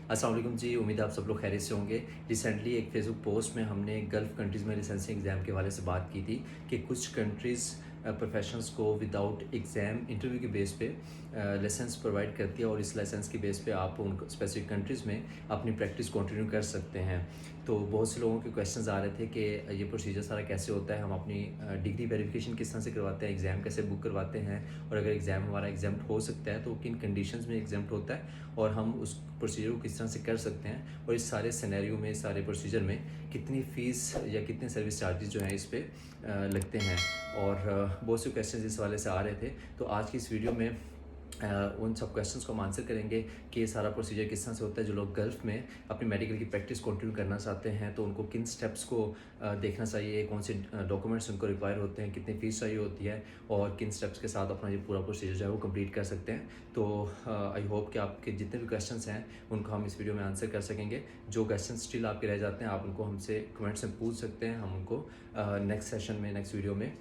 अस्सलाम वालेकुम जी, उम्मीद है आप सब लोग खैरियत से होंगे। रिसेंटली एक फेसबुक पोस्ट में हमने गल्फ़ कंट्रीज़ में लाइसेंसिंग एग्ज़ाम के हवाले से बात की थी कि कुछ कंट्रीज़ प्रोफेशनल्स को विदाउट एग्ज़ाम इंटरव्यू के बेस पे लाइसेंस प्रोवाइड करती है और इस लाइसेंस की बेस पे आप उन स्पेसिफिक कंट्रीज़ में अपनी प्रैक्टिस कंटिन्यू कर सकते हैं। तो बहुत से लोगों के क्वेश्चंस आ रहे थे कि ये प्रोसीजर सारा कैसे होता है, हम अपनी डिग्री वेरिफिकेशन किस तरह से करवाते हैं, एग्ज़ाम कैसे बुक करवाते हैं, और अगर एग्ज़ाम हमारा एग्ज़ाम्प्ट हो सकता है तो किन कंडीशंस में एग्ज़ाम्प्ट होता है और हम उस प्रोसीजर को किस तरह से कर सकते हैं, और इस सारे सिनेरियो में, सारे प्रोसीजर में कितनी फ़ीस या कितने सर्विस चार्जेस जो हैं इस पे लगते हैं। और बहुत से क्वेश्चन इस वाले से आ रहे थे। तो आज की इस वीडियो में उन सब क्वेश्चंस को हम आंसर करेंगे कि ये सारा प्रोसीजर किस तरह से होता है। जो लोग गल्फ़ में अपनी मेडिकल की प्रैक्टिस कंटिन्यू करना चाहते हैं तो उनको किन स्टेप्स को देखना चाहिए, कौन से डॉक्यूमेंट्स उनको रिक्वायर होते हैं, कितनी फ़ीस चाहिए होती है और किन स्टेप्स के साथ अपना ये पूरा प्रोसीजर जो है वो कंप्लीट कर सकते हैं। तो आई होप कि आपके जितने भी क्वेश्चंस हैं उनको हम इस वीडियो में आंसर कर सकेंगे। जो क्वेश्चन स्टिल आपके रह जाते हैं आप उनको हमसे कमेंट्स में पूछ सकते हैं, हम उनको नेक्स्ट सेशन में, नेक्स्ट वीडियो में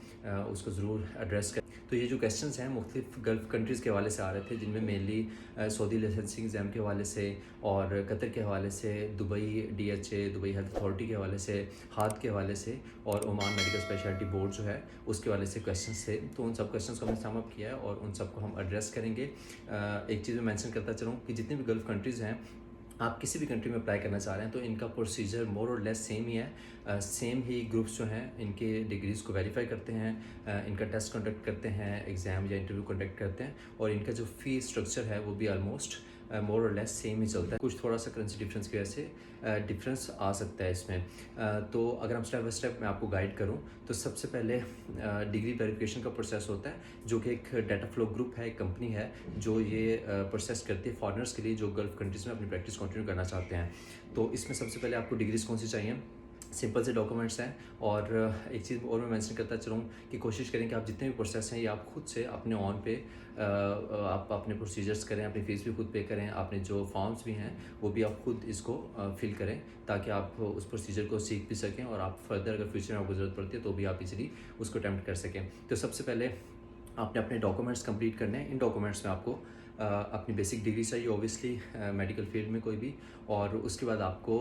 उसको ज़रूर एड्रेस करें। तो ये जो क्वेश्चंस हैं मुख्तलिफ गल्फ़ कंट्रीज़ के हवाले से आ रहे थे, जिनमें मेनली सऊदी लाइसेंसिंग एग्ज़ाम के हवाले से और कतर के हवाले से, Dubai DHA, Dubai health authority के हवाले से, हाथ के हवाले से और ओमान मेडिकल स्पेशलिटी बोर्ड जो है उसके हवाले से क्वेश्चंस थे। तो उन सब क्वेश्चंस को हमने सम अप किया है और उन सबको हम एड्रेस करेंगे। एक चीज़ मैं मेंशन करता चलूँ कि जितने भी गल्फ़ कंट्रीज़ हैं, आप किसी भी कंट्री में अप्लाई करना चाह रहे हैं तो इनका प्रोसीजर मोर और लेस सेम ही है। सेम ही ग्रुप्स जो हैं इनके डिग्रीज़ को वेरीफाई करते हैं, इनका टेस्ट कंडक्ट करते हैं, एग्ज़ाम या इंटरव्यू कंडक्ट करते हैं, और इनका जो फ़ी स्ट्रक्चर है वो भी ऑलमोस्ट मोर और लेस सेम ही चलता है। कुछ थोड़ा सा करेंसी डिफरेंस की वजह से डिफरेंस आ सकता है इसमें। तो अगर हम स्टेप बाय स्टेप मैं आपको गाइड करूं तो सबसे पहले डिग्री वेरिफिकेशन का प्रोसेस होता है, जो कि एक डाटा फ्लो ग्रुप है, एक कंपनी है जो ये प्रोसेस करती है फॉरेनर्स के लिए जो गल्फ़ कंट्रीज़ में अपनी प्रैक्टिस कंटिन्यू करना चाहते हैं। तो इसमें सबसे पहले आपको डिग्रीज़ कौन सी चाहिए, सिंपल से डॉक्यूमेंट्स हैं। और एक चीज़ और मैं मेंशन करता चलूँ कि कोशिश करें कि आप जितने भी प्रोसेस हैं ये आप खुद से अपने ऑन पे आप अपने प्रोसीजर्स करें, अपनी फ़ीस भी खुद पे करें, अपने जो फॉर्म्स भी हैं वो भी आप खुद इसको फिल करें, ताकि आप उस प्रोसीजर को सीख भी सकें और आप फर्दर अगर फ्यूचर में आपको ज़रूरत पड़ती है तो भी आप इजीली उसको अटेम्प्ट कर सकें। तो सबसे पहले आपने अपने डॉक्यूमेंट्स कंप्लीट करने हैं। इन डॉक्यूमेंट्स में आपको अपनी बेसिक डिग्री चाहिए ऑब्वियसली, मेडिकल फील्ड में कोई भी, और उसके बाद आपको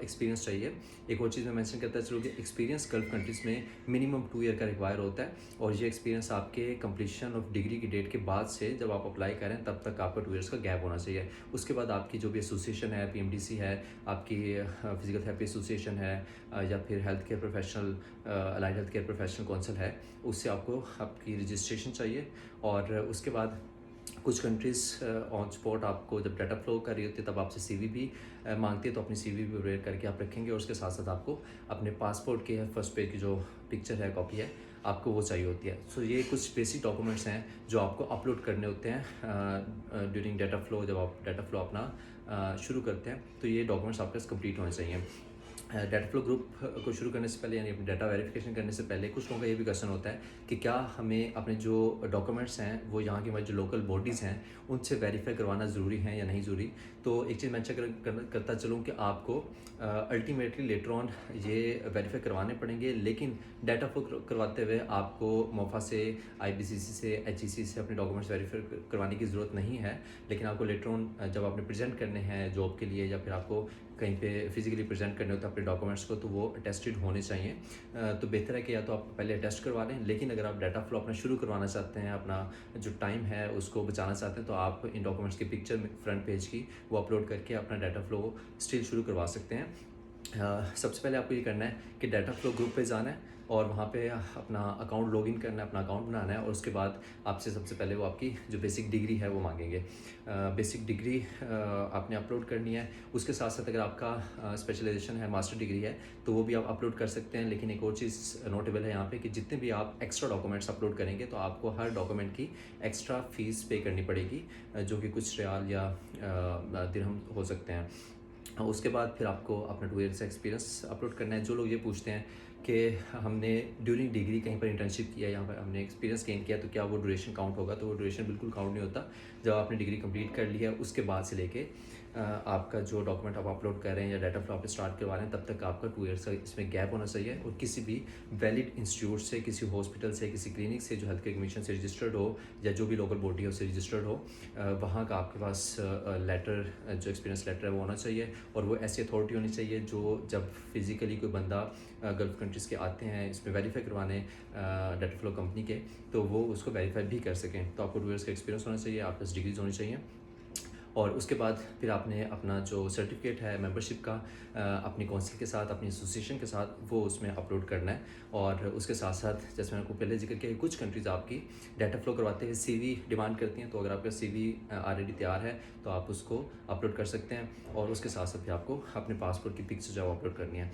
एक्सपीरियंस चाहिए। एक और चीज़ मैं मेंशन करता चलूँ कि एक्सपीरियंस गल्फ़ कंट्रीज़ में मिनिमम 2 ईयर का रिक्वायर होता है, और ये एक्सपीरियंस आपके कंप्लीशन ऑफ डिग्री की डेट के बाद से जब आप अप्लाई करें तब तक आपका 2 ईयर्स का गैप होना चाहिए। उसके बाद आपकी जो भी एसोसिएशन है, PMDC है, आपकी फिजिकल थेरेपी एसोसिएशन है, या फिर health care professional, allied health care professional council है, उससे आपको आपकी रजिस्ट्रेशन चाहिए। और उसके बाद कुछ कंट्रीज़ ऑन स्पॉट आपको जब डाटा फ्लो कर रही होती है तब आपसे CV भी मांगती है, तो अपनी CV भी प्रिपेयर करके आप रखेंगे, और उसके साथ साथ आपको अपने पासपोर्ट के फर्स्ट पेज की जो पिक्चर है, कॉपी है, आपको वो चाहिए होती है। सो ये कुछ बेसिक डॉक्यूमेंट्स हैं जो आपको अपलोड करने होते हैं ड्यूरिंग डाटा फ्लो। जब आप डाटा फ्लो अपना शुरू करते हैं तो ये डॉक्यूमेंट्स आपके पास कंप्लीट होने चाहिए। डाटा फ्लो ग्रुप को शुरू करने से पहले, यानी अपनी डाटा वेरिफिकेशन करने से पहले, कुछ लोगों का ये भी क्वेश्चन होता है कि क्या हमें अपने जो डॉक्यूमेंट्स हैं वो यहाँ की हमारी जो लोकल बॉडीज़ हैं उनसे वेरीफाई करवाना ज़रूरी है या नहीं ज़रूरी। तो एक चीज़ मेंशन करता चलूँ कि आपको अल्टीमेटली लेटर ऑन ये वेरीफाई करवाने पड़ेंगे, लेकिन डाटा फ्लो करवाते हुए आपको मोफा से, IBCC से, HEC से अपने डॉक्यूमेंट्स वेरीफाई करवाने की ज़रूरत नहीं है। लेकिन आपको लेटर ऑन जब आपने प्रेजेंट करने हैं जॉब के लिए, या फिर आपको कहीं पे फिजिकली प्रेजेंट करने होते हैं अपने डॉक्यूमेंट्स को, तो वो अटेस्टेड होने चाहिए। तो बेहतर है कि या तो आप पहले अटेस्ट करवा लें, लेकिन अगर आप डाटा फ्लो अपना शुरू करवाना चाहते हैं, अपना जो टाइम है उसको बचाना चाहते हैं, तो आप इन डॉक्यूमेंट्स की पिक्चर फ्रंट पेज की वो अपलोड करके अपना डाटा फ्लो स्टिल शुरू करवा सकते हैं। सबसे पहले आपको ये करना है कि डाटा फ्लो ग्रुप पे जाना है और वहाँ पे अपना अकाउंट लॉगिन करना है, अपना अकाउंट बनाना है, और उसके बाद आपसे सबसे पहले वो आपकी जो बेसिक डिग्री है वो मांगेंगे। बेसिक डिग्री आपने अपलोड करनी है। उसके साथ साथ अगर आपका स्पेशलाइजेशन है, मास्टर डिग्री है, तो वो भी आप अपलोड कर सकते हैं। लेकिन एक और चीज़ नोटेबल है यहाँ पे कि जितने भी आप एक्स्ट्रा डॉक्यूमेंट्स अपलोड करेंगे तो आपको हर डॉक्यूमेंट की एक्स्ट्रा फ़ीस पे करनी पड़ेगी, जो कि कुछ रियाल या दिरहम हो सकते हैं। उसके बाद फिर आपको अपना 2 ईयर्स एक्सपीरियंस अपलोड करना है। जो लोग ये पूछते हैं कि हमने ड्यूरिंग डिग्री कहीं पर इंटर्नशिप किया, यहाँ पर हमने एक्सपीरियंस गेन किया, तो क्या वो ड्यूरेशन काउंट होगा, तो वो ड्यूरेशन बिल्कुल काउंट नहीं होता। जब आपने डिग्री कंप्लीट कर ली है उसके बाद से लेके आपका जो डॉक्यूमेंट आप अपलोड कर रहे हैं या डाटा फ्लो आप स्टार्ट करवा रहे हैं तब तक आपका 2 ईयर्स का इसमें गैप होना चाहिए, और किसी भी वैलिड इंस्टीट्यूट से, किसी हॉस्पिटल से, किसी क्लिनिक से जो हेल्थ केयर कमीशन से रजिस्टर्ड हो या जो भी लोकल बॉडी है उससे रजिस्टर्ड हो, वहाँ का आपके पास लेटर, जो एक्सपीरियंस लेटर है वो होना चाहिए। और वो ऐसी अथॉरिटी होनी चाहिए जो जब फिज़िकली कोई बंदा गल्फ़ कंट्रीज़ के आते हैं इसमें वेरीफाई करवाने डाटा फ्लो कंपनी के, तो वो उसको वेरीफाई भी कर सकें। तो आपको 2 ईयर्स का एक्सपीरियंस होना चाहिए, आपके पास डिग्रीज होनी चाहिए, और उसके बाद फिर आपने अपना जो सर्टिफिकेट है मेंबरशिप का अपनी काउंसिल के साथ, अपनी एसोसिएशन के साथ वो उसमें अपलोड करना है। और उसके साथ साथ जैसे मैंने आपको पहले जिक्र किया, कुछ कंट्रीज़ आपकी डाटा फ्लो करवाते हुए सीवी डिमांड करती हैं, तो अगर आपका सीवी ऑलरेडी तैयार है तो आप उसको अपलोड कर सकते हैं। और उसके साथ साथ भी आपको अपने पासपोर्ट की पिक्स जो है वो अपलोड करनी है।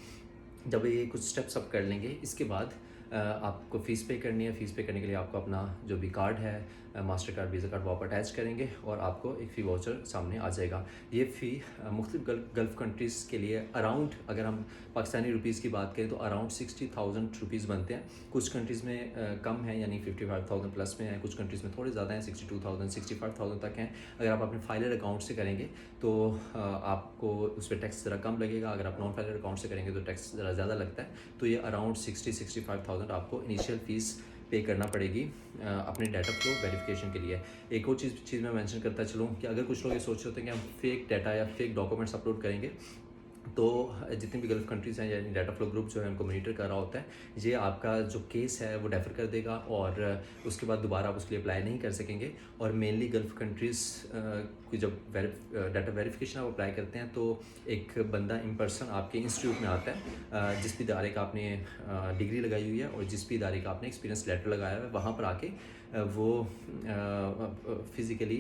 जब ये कुछ स्टेप्स आप कर लेंगे, इसके बाद आपको फ़ीस पे करनी है। फ़ीस पे करने के लिए आपको अपना जो भी कार्ड है, मास्टर कार्ड, वीज़ा कार्ड, वो आप अटैच करेंगे और आपको एक फ़ी वाउचर सामने आ जाएगा। ये फ़ी मुख्तलिफ गल्फ़ कंट्रीज़ के लिए अराउंड, अगर हम पाकिस्तानी रुपीज़ की बात करें तो अराउंड 60,000 रुपीज़ बनते हैं। कुछ कंट्रीज़ में कम है, यानी 55,000 प्लस में है, कुछ कंट्रीज़ में थोड़े ज़्यादा हैं, 62,000 65,000 तक हैं। अगर आप अपने फाइलर अकाउंट से करेंगे तो आपको उस पर टैक्स ज़रा कम लगेगा, अगर आप नॉन फाइलर अकाउंट से करेंगे तो टैक्स ज़रा ज़्यादा लगता है। तो ये अराउंड 65,000 आपको इनिशियल फ़ीस पे करना पड़ेगी अपने डाटा फ्लो वेरिफिकेशन के लिए। एक और चीज़ मैं मेंशन करता चलूँ कि अगर कुछ लोग ये सोच रहे होते हैं कि हम फेक डाटा या फेक डॉक्यूमेंट्स अपलोड करेंगे, तो जितनी भी गल्फ़ कंट्रीज़ हैं यानी डाटा फ्लो ग्रुप जो है उनको मॉनिटर कर रहा होता है, ये आपका जो केस है वो डेफर कर देगा और उसके बाद दोबारा आप उसके लिए अप्लाई नहीं कर सकेंगे। और मेनली गल्फ़ कंट्रीज़ की जब डाटा वेरिफिकेशन आप अप्लाई करते हैं तो एक बंदा इन पर्सन आपके इंस्टीट्यूट में आता है, जिस भी इदारे का आपने डिग्री लगाई हुई है और जिस भी इदारे का आपने एक्सपीरियंस लेटर लगाया है, वहाँ पर आके वो फिज़िकली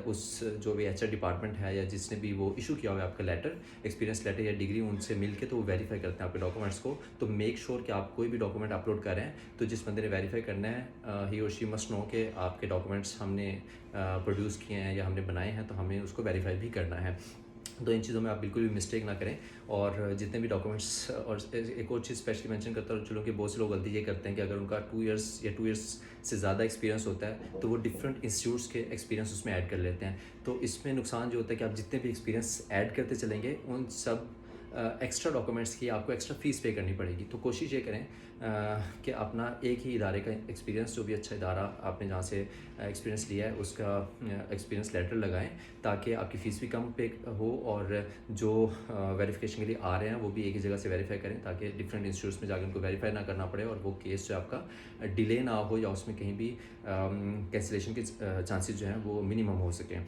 उस जो भी एचआर डिपार्टमेंट है या जिसने भी वो इशू किया हुआ है आपका लेटर, एक्सपीरियंस लेटर या डिग्री, उनसे मिल के तो वो वेरीफाई करते हैं आपके डॉक्यूमेंट्स को। तो मेक श्योर कि आप कोई भी डॉक्यूमेंट अपलोड कर रहे हैं तो जिस बंदे ने वेरीफाई करना है, ही और शी मस्ट नो कि आपके डॉक्यूमेंट्स हमने प्रोड्यूस किए हैं या हमने बनाए हैं, तो हमें उसको वेरीफाई भी करना है। तो इन चीज़ों में आप बिल्कुल भी मिस्टेक ना करें। और जितने भी डॉक्यूमेंट्स, और एक और चीज़ स्पेशली मेंशन करता हूँ, चलो कि बहुत से लोग गलती ये करते हैं कि अगर उनका 2 इयर्स या 2 इयर्स से ज़्यादा एक्सपीरियंस होता है तो वो डिफरेंट इंस्टीट्यूट्स के एक्सपीरियंस उसमें ऐड कर लेते हैं। तो इसमें नुकसान जो होता है कि आप जितने भी एक्सपीरियंस ऐड करते चलेंगे उन सब एक्स्ट्रा डॉक्यूमेंट्स की आपको एक्स्ट्रा फ़ीस पे करनी पड़ेगी। तो कोशिश ये करें कि अपना एक ही इदारे का एक्सपीरियंस, जो भी अच्छा इदारा आपने जहाँ से एक्सपीरियंस लिया है उसका एक्सपीरियंस लेटर लगाएं, ताकि आपकी फ़ीस भी कम पे हो और जो वेरिफिकेशन के लिए आ रहे हैं वो भी एक ही जगह से वेरीफाई करें, ताकि डिफरेंट इंस्टीट्यूट्स में जाकर उनको वेरीफाई ना करना पड़े और वो केस जो आपका डिले ना हो या उसमें कहीं भी कैंसिलेशन के चांसेस जो हैं वो मिनिमम हो सकें।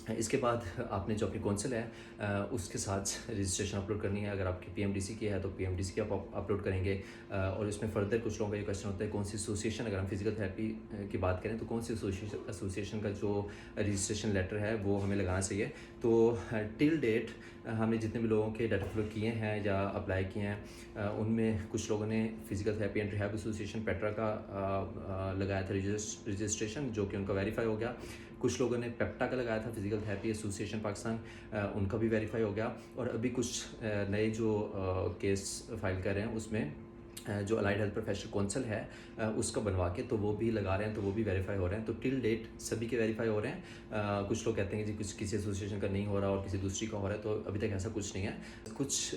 इसके बाद आपने जो अपनी कौंसिल है उसके साथ रजिस्ट्रेशन अपलोड करनी है। अगर आपकी पीएमडीसी की है तो पीएमडीसी की आप अपलोड करेंगे। और इसमें फर्दर कुछ लोगों का ये क्वेश्चन होता है कौन सी एसोसिएशन, अगर हम फिजिकल थेरेपी की बात करें तो कौन सी एसोसिएशन का जो रजिस्ट्रेशन लेटर है वो हमें लगाना चाहिए। तो टिल डेट हमने जितने भी लोगों के डाटा फ्लो किए हैं या अप्लाई किए हैं उनमें कुछ लोगों ने physical therapy and rehab association Petra का लगाया था रजिस्ट्रेशन, जो कि उनका वेरीफाई हो गया। कुछ लोगों ने पेप्टा का लगाया था, फिजिकल थेरेपी एसोसिएशन पाकिस्तान, उनका भी वेरीफाई हो गया। और अभी कुछ नए जो केस फाइल कर रहे हैं उसमें जो अलाइड हेल्थ प्रोफेशनल काउंसिल है उसका बनवा के तो वो भी लगा रहे हैं, तो वो भी वेरीफाई हो रहे हैं। तो टिल डेट सभी के वेरीफाई हो रहे हैं। कुछ लोग कहते हैं कि जी कुछ किसी एसोसिएशन का नहीं हो रहा और किसी दूसरी का हो रहा है, तो अभी तक ऐसा कुछ नहीं है। कुछ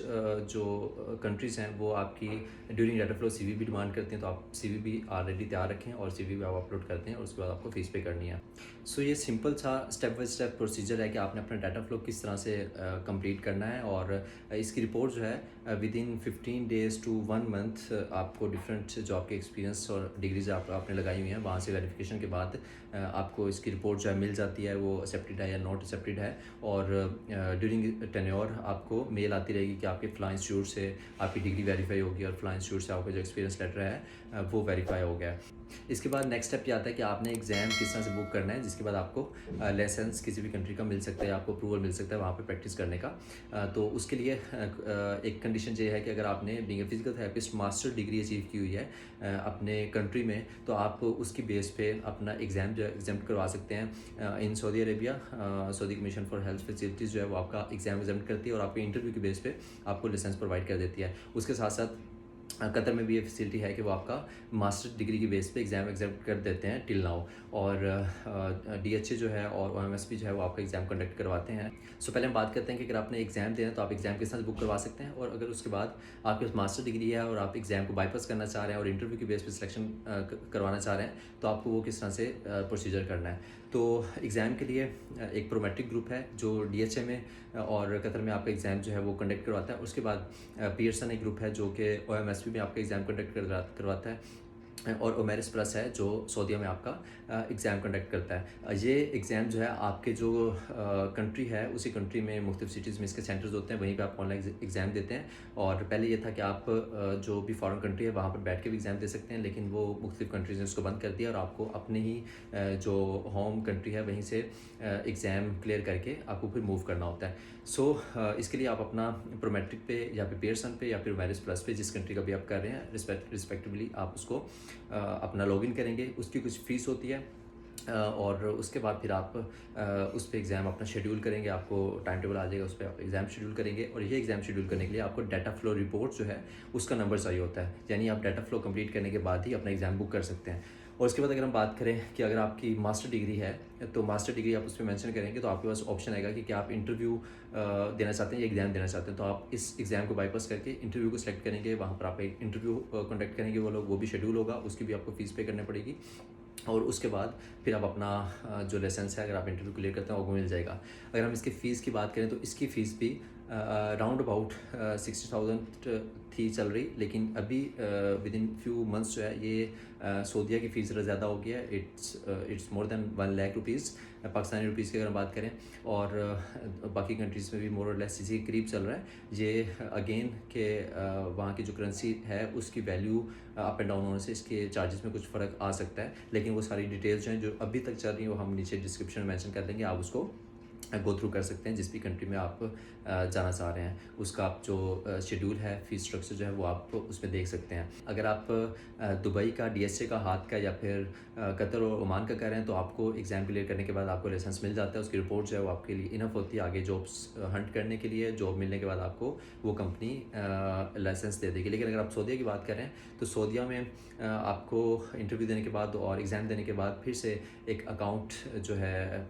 जो कंट्रीज़ हैं वो आपकी ड्यूरिंग डाटा फ्लो सीवी भी डिमांड करती हैं, तो आप सीवी भी ऑलरेडी तैयार रखें और सीवी भी आप अपलोड करते हैं और उसके बाद आपको फ़ीस पे करनी है। सो ये सिंपल सा स्टेप बाय स्टेप प्रोसीजर है कि आपने अपना डाटा फ्लो किस तरह से कंप्लीट करना है। और इसकी रिपोर्ट जो है within 15 days to 1 month आपको डिफरेंट जो आपके एक्सपीरियंस और डिग्रीज आपने लगाई हुई हैं वहाँ से वेरिफिकेशन के बाद आपको इसकी रिपोर्ट जो है मिल जाती है, वो एक्सेप्टेड है या नॉट एक्सेप्टेड है। और ड्यूरिंग टेन्योर आपको मेल आती रहेगी कि आपके फ़लाँ इंस्टीट्यूट से आपकी डिग्री वेरीफाई होगी और फ़लाँ इंस्टीट्यूट से आपका जो एक्सपीरियंस लेटर है वो वेरीफाई हो गया है। इसके बाद नेक्स्ट स्टेप ये आता है कि आपने एग्ज़ाम किस तरह से बुक करना है, जिसके बाद आपको लाइसेंस किसी भी कंट्री का मिल सकता है, आपको अप्रूवल मिल सकता है वहाँ पे प्रैक्टिस करने का। तो उसके लिए एक कंडीशन ये है कि अगर आपने being a physical therapist master degree achieve की हुई है अपने कंट्री में, तो आप उसकी बेस पे अपना एग्ज़ाम जो है एग्जाम करवा सकते हैं। In Saudi Arabia Saudi commission for health facilities जो है वो आपका एग्ज़ाम करती है और आपके इंटरव्यू के बेस पे आपको लाइसेंस प्रोवाइड कर देती है। उसके साथ साथ कतर में भी ये फैसिलिटी है कि वो आपका मास्टर डिग्री की बेस पे एग्ज़ाम एग्जेप्ट कर देते हैं टिल नाउ। और डीएचए जो है और ओएमएसपी जो है वो आपका एग्ज़ाम कंडक्ट करवाते हैं। सो पहले हम बात करते हैं कि अगर आपने एग्ज़ाम देना है तो आप एग्ज़ाम के साथ बुक करवा सकते हैं, और अगर उसके बाद आपके पास मास्टर डिग्री है और आप एग्ज़ाम को बाईपास करना चाह रहे हैं और इंटरव्यू की बेस पे सिलेक्शन करवाना चाह रहे हैं, तो आपको वो किस तरह से प्रोसीजर करना है। तो एग्ज़ाम के लिए एक प्रोमेट्रिक ग्रुप है जो डीएचए में और कतर में आपका एग्ज़ाम जो है वो कंडक्ट करवाता है। उसके बाद पियर्सन एक ग्रुप है जो कि ओएमएसपी में आपका एग्ज़ाम कंडक्ट करवाता है, और ओमेरिस प्लस है जो सऊदीया में आपका एग्ज़ाम कंडक्ट करता है। ये एग्ज़ाम जो है आपके जो कंट्री है उसी कंट्री में मुख्तलिफ सिटीज़ में इसके सेंटर्स होते हैं, वहीं पे आप ऑनलाइन एग्ज़ाम देते हैं। और पहले ये था कि आप जो भी फॉरेन कंट्री है वहाँ पर बैठ के भी एग्ज़ाम दे सकते हैं, लेकिन वो मुख्तलिफ कंट्रीज़ ने उसको बंद कर दिया और आपको अपने ही जो होम कंट्री है वहीं से एग्ज़ाम क्लियर करके आपको फिर मूव करना होता है। सो इसके लिए आप अपना प्रोमेट्रिक पे या फिर पियर्सन पे या फिर ओमेरिस प्लस पे जिस कंट्री का भी आप कर रहे हैं रिस्पेक्टिवली आप उसको अपना लॉगिन करेंगे। उसकी कुछ फ़ीस होती है, और उसके बाद फिर आप उस पे एग्ज़ाम अपना शेड्यूल करेंगे, आपको टाइम टेबल आ जाएगा, उस पर आप एग्ज़ाम शेड्यूल करेंगे। और ये एग्ज़ाम शेड्यूल करने के लिए आपको डाटा फ्लो रिपोर्ट जो है उसका नंबर चाहिए होता है, यानी आप डाटा फ्लो कंप्लीट करने के बाद ही अपना एग्ज़ाम बुक कर सकते हैं। और उसके बाद अगर हम बात करें कि अगर आपकी मास्टर डिग्री है तो मास्टर डिग्री आप उस पर मेंशन करेंगे तो आपके पास ऑप्शन आएगा कि क्या आप इंटरव्यू देना चाहते हैं या एग्ज़ाम देना चाहते हैं। तो आप इस एग्ज़ाम को बाईपास करके इंटरव्यू को सिलेक्ट करेंगे, वहाँ पर आप एक इंटरव्यू कंडक्ट करेंगे, वो भी शेड्यूल होगा, उसकी भी आपको फ़ीस पे करनी पड़ेगी। और उसके बाद फिर आप अपना जो लाइसेंस है अगर आप इंटरव्यू क्लियर करते हैं वो मिल जाएगा। अगर हम इसकी फ़ीस की बात करें तो इसकी फ़ीस भी राउंड अबाउट 60,000 थी चल रही, लेकिन अभी विद इन फ्यू मंथ्स जो है ये सऊदीया की फ़ीस ज़्यादा हो गया है। It's more than 1 lakh rupees Pakistani rupees की अगर हम बात करें। और बाकी कंट्रीज़ में भी मोर और लेस इसी के करीब चल रहा है। ये अगेन के वहाँ की जो करेंसी है उसकी वैल्यू अप एंड डाउन होने से इसके चार्जेस में कुछ फ़र्क आ सकता है, लेकिन वो सारी डिटेल्स जो हैं जो अभी तक चल रही हैं वो हम नीचे डिस्क्रिप्शन में मेंशन कर देंगे, आप उसको गो थ्रू कर सकते हैं। जिस भी कंट्री में आप जाना चाह रहे हैं उसका आप जो शेड्यूल है, फ़ीस स्ट्रक्चर जो है वो आप उसमें देख सकते हैं। अगर आप दुबई का, डीएचए का, हाथ का या फिर कतर और ओमान का कर रहे हैं तो आपको एग्ज़ाम क्लियर करने के बाद आपको लाइसेंस मिल जाता है। उसकी रिपोर्ट जो है वो आपके लिए इनफ होती है आगे जॉब्स हंट करने के लिए। जॉब मिलने के बाद आपको वो कंपनी लाइसेंस दे देगी। लेकिन अगर आप सऊदीया की बात करें तो सऊदीया में आपको इंटरव्यू देने के बाद और एग्ज़ाम देने के बाद फिर से एक अकाउंट जो है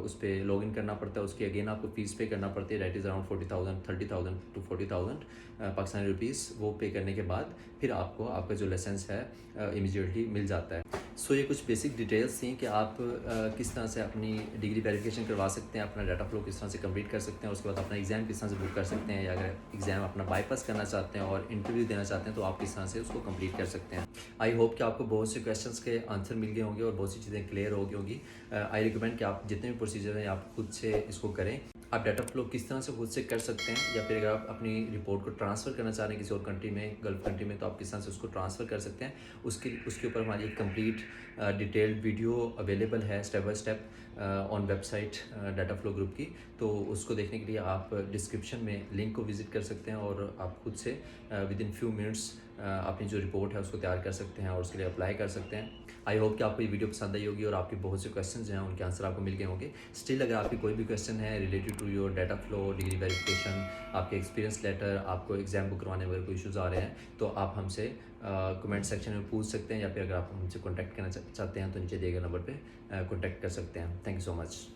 उस पर लॉगिन करना पड़ता है, उसकी अगेन आपको फ़ीस पे करना पड़ती है। That is around 40,000 30,000 to 40,000 Pakistani rupees. वो पे करने के बाद फिर आपको आपका जो लाइसेंस है इमीडिएटली मिल जाता है। सो ये कुछ बेसिक डिटेल्स थी कि आप किस तरह से अपनी डिग्री वेरिफिकेशन करवा सकते हैं, अपना डाटा फ्लो किस तरह से कंप्लीट कर सकते हैं, उसके बाद अपना एग्ज़ाम किस तरह से बुक कर सकते हैं, या अगर एग्ज़ाम अपना बाईपास करना चाहते हैं और इंटरव्यू देना चाहते हैं तो आप किस तरह से उसको कंप्लीट कर सकते हैं। आई होप कि आपको बहुत से क्वेश्चंस के आंसर मिल गए होंगे और बहुत सी चीज़ें क्लियर हो गई होंगी। आई रिकमेंड कि आप जितने भी प्रोसीजर हैं आप खुद से इसको करें। आप डाटा फ्लो किस तरह से खुद से कर सकते हैं, या फिर अगर आप अपनी रिपोर्ट को ट्रांसफ़र करना चाह रहे हैं किसी और कंट्री में, गल्फ कंट्री में, तो आप किस तरह से उसको ट्रांसफ़र कर सकते हैं। उसके ऊपर हमारी एक कंप्लीट डिटेल्ड वीडियो अवेलेबल है step by step on website data flow group की। तो उसको देखने के लिए आप डिस्क्रिप्शन में लिंक को विज़िट कर सकते हैं और आप खुद से विद इन फ्यू मिनट्स अपनी जो रिपोर्ट है उसको तैयार कर सकते हैं और उसके लिए अप्लाई कर सकते हैं। आई होप कि आपको ये वीडियो पसंद आई होगी और आपके बहुत से क्वेश्चन जो हैं उनके आंसर आपको मिल गए होंगे। स्टिल अगर आपकी कोई भी क्वेश्चन है related to your data flow, degree verification, आपके एक्सपीरियंस लेटर, आपको एग्जाम बुक करवाने वगैरह कोई इशूज़ आ रहे हैं तो आप हमसे कमेंट सेक्शन में पूछ सकते हैं, या फिर अगर आप हमसे कॉन्टैक्ट करना चाहते हैं तो नीचे दिए गए नंबर पर कॉन्टैक्ट कर सकते हैं। Thank you so much.